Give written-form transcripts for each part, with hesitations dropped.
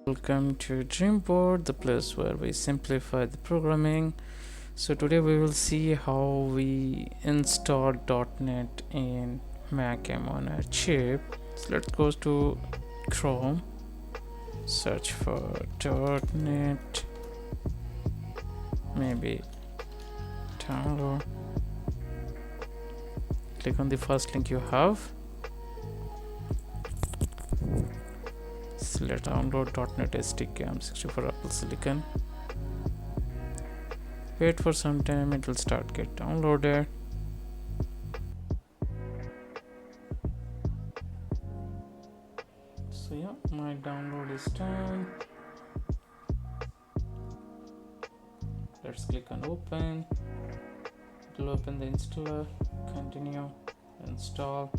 Welcome to Dreamboard, the place where we simplify the programming. So today we will see how we install .NET in Mac M1 chip. So let's go to Chrome, search for .NET, maybe download. Click on the first link you have. Select download .NET SDK M64 Apple Silicon. Wait for some time, it will start get downloaded. So yeah, my download is done. Let's click on open. It will open the installer. Continue, install.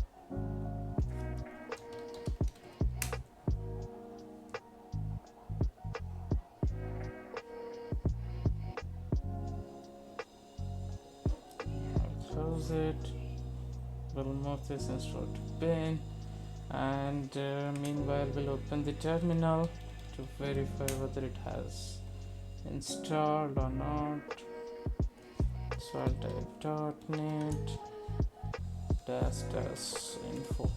Close it. We'll move this install to bin, and meanwhile we'll open the terminal to verify whether it has installed or not. So I'll type .NET dash info.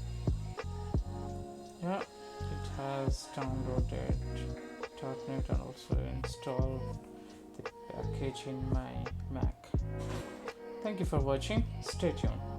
Yeah, it has downloaded .NET and also installed the package in my Mac. Thank you for watching. Stay tuned.